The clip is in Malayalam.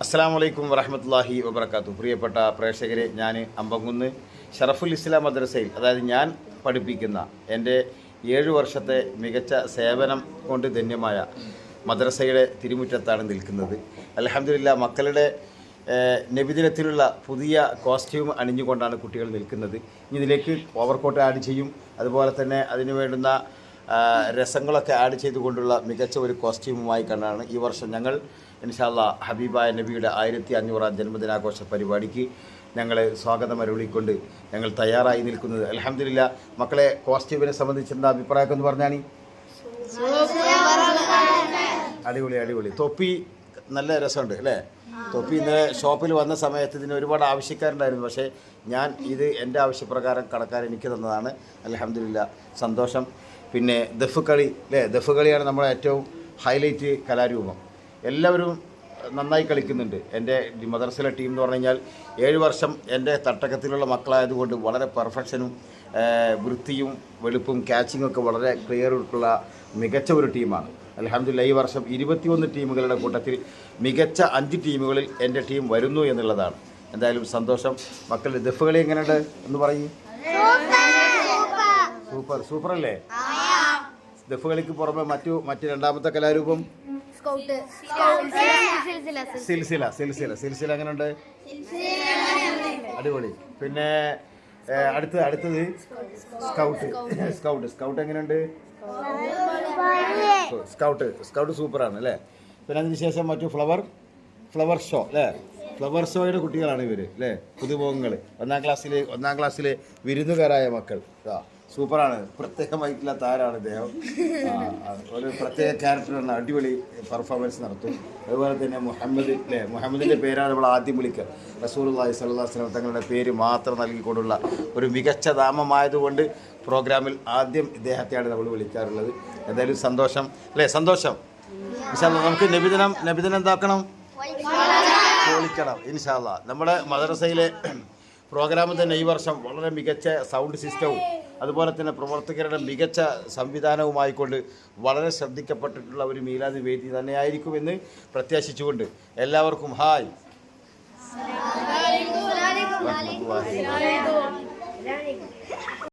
അസ്സലാമു അലൈക്കും വറഹ്മത്തുള്ളാഹി വബറകാതുഹു. പ്രിയപ്പെട്ട പ്രേക്ഷകരെ, ഞാൻ അമ്പങ്കുന്ന് ഷറഫുൽ ഇസ്ലാം മദ്രസയിൽ, അതായത് ഞാൻ പഠിപ്പിക്കുന്ന എൻ്റെ 7 വർഷത്തെ മികച്ച സേവനം കൊണ്ട് ധന്യമായ മദ്രസയുടെ തിരുമുറ്റത്താണ് നിൽക്കുന്നത്. അൽഹംദുലില്ലാഹ്, മക്കളുടെ നബിദിനത്തിലുള്ള പുതിയ കോസ്റ്റ്യൂം അണിഞ്ഞുകൊണ്ടാണ് കുട്ടികൾ നിൽക്കുന്നത്. ഇനി ഇതിലേക്ക് ഓവർകോട്ട് ആഡ് ചെയ്യും, അതുപോലെ തന്നെ അതിനു വേണ്ടുന്ന രസങ്ങളൊക്കെ ആഡ് ചെയ്തുകൊണ്ടുള്ള മികച്ച ഒരു കോസ്റ്റ്യൂമുമായി കണ്ടാണ് ഈ വർഷം ഞങ്ങൾ ഇൻഷാ അല്ലാഹ് ഹബീബായ നബിയുടെ 1500-ാം ജന്മദിനാഘോഷ പരിപാടിക്ക് ഞങ്ങൾ സ്വാഗതം അരുളിക്കൊണ്ട് ഞങ്ങൾ തയ്യാറായി നിൽക്കുന്നത്. അൽഹംദുലില്ലാഹ്, മക്കളെ കോസ്റ്റ്യൂമിനെ സംബന്ധിച്ച് എന്താ അഭിപ്രായമൊക്കെ ഒന്ന് പറഞ്ഞാണി? അടിപൊളി അടിപൊളി. തൊപ്പി നല്ല രസമുണ്ട് അല്ലേ? തൊപ്പി ഇന്നലെ ഷോപ്പിൽ വന്ന സമയത്ത് ഇതിന് ഒരുപാട് ആവശ്യക്കാരുണ്ടായിരുന്നു, പക്ഷേ ഞാൻ ഇത് എൻ്റെ ആവശ്യപ്രകാരം കടക്കാർ എനിക്ക് തന്നതാണ്. അൽഹംദുലില്ലാഹ്, സന്തോഷം. പിന്നെ ദഫ് കളി അല്ലേ? ദഫ് കളിയാണ് നമ്മുടെ ഏറ്റവും ഹൈലൈറ്റ് കലാരൂപം. എല്ലാവരും നന്നായി കളിക്കുന്നുണ്ട്. എൻ്റെ മദ്രസയിലെ ടീം എന്ന് പറഞ്ഞു കഴിഞ്ഞാൽ 7 വർഷം എൻ്റെ തട്ടകത്തിലുള്ള മക്കളായതുകൊണ്ട് വളരെ പെർഫെക്ഷനും വൃത്തിയും വെളുപ്പും ക്യാച്ചിങ്ങും ഒക്കെ വളരെ ക്ലിയറുള്ള മികച്ച ഒരു ടീമാണ്. അൽഹംദുലില്ലാഹ്, ഈ വർഷം 21 ടീമുകളുടെ കൂട്ടത്തിൽ മികച്ച 5 ടീമുകളിൽ എൻ്റെ ടീം വരുന്നു എന്നുള്ളതാണ്. എന്തായാലും സന്തോഷം. മക്കളുടെ ദഫ് കളി എങ്ങനെയുണ്ട് എന്ന് പറയും? സൂപ്പർ സൂപ്പർ അല്ലേ? ദഫ് കളിക്ക് പുറമെ മറ്റു രണ്ടാമത്തെ കലാരൂപം സിൽസില എങ്ങനെയുണ്ട്? അടിപൊളി. പിന്നെ അടുത്തത് സ്കൗട്ട് എങ്ങനെയുണ്ട്? സ്കൗട്ട് സൂപ്പറാണ് അല്ലേ? പിന്നെ അതിനുശേഷം മറ്റു ഫ്ലവർ ഷോ അല്ലേ? ഫ്ലവർ ഷോയുടെ കുട്ടികളാണ് ഇവർ അല്ലേ? പുതുമുഖങ്ങൾ, ഒന്നാം ക്ലാസ്സിലെ വിരുന്നുകാരായ മക്കൾ. സൂപ്പറാണ്. പ്രത്യേകമായിട്ടുള്ള താരാണ് ഇദ്ദേഹം. ഒരു പ്രത്യേക ക്യാരക്ടറാണ്. അടിപൊളി പെർഫോമൻസ് നടത്തും. അതുപോലെ തന്നെ മുഹമ്മദ് അല്ലേ? മുഹമ്മദിൻ്റെ പേരാണ് നമ്മൾ ആദ്യം വിളിക്കുക. റസൂലുള്ളാഹി സ്വല്ലല്ലാഹു അലൈഹി വസല്ലം തങ്ങളുടെ പേര് മാത്രം നൽകിക്കൊണ്ടുള്ള ഒരു മികച്ച നാമമായതുകൊണ്ട് പ്രോഗ്രാമിൽ ആദ്യം ഇദ്ദേഹത്തെയാണ് നമ്മൾ വിളിക്കാറുള്ളത്. എന്തായാലും സന്തോഷം അല്ലേ? സന്തോഷം. ഇൻഷാ അല്ലാഹ്, നമുക്ക് നബിദിനം എന്താക്കണം? പൊളിക്കണം ഇൻഷാ അല്ലാഹ്. നമ്മുടെ മദ്രസയിലെ പ്രോഗ്രാമിൽ തന്നെ ഈ വർഷം വളരെ മികച്ച സൗണ്ട് സിസ്റ്റവും അതുപോലെ തന്നെ പ്രവർത്തകരുടെ മികച്ച സംവിധാനവുമായിക്കൊണ്ട് വളരെ ശ്രദ്ധിക്കപ്പെട്ടിട്ടുള്ള ഒരു മീലാദ് വേദി തന്നെയായിരിക്കുമെന്ന് പ്രത്യാശിച്ചുകൊണ്ട് എല്ലാവർക്കും ഹായ്.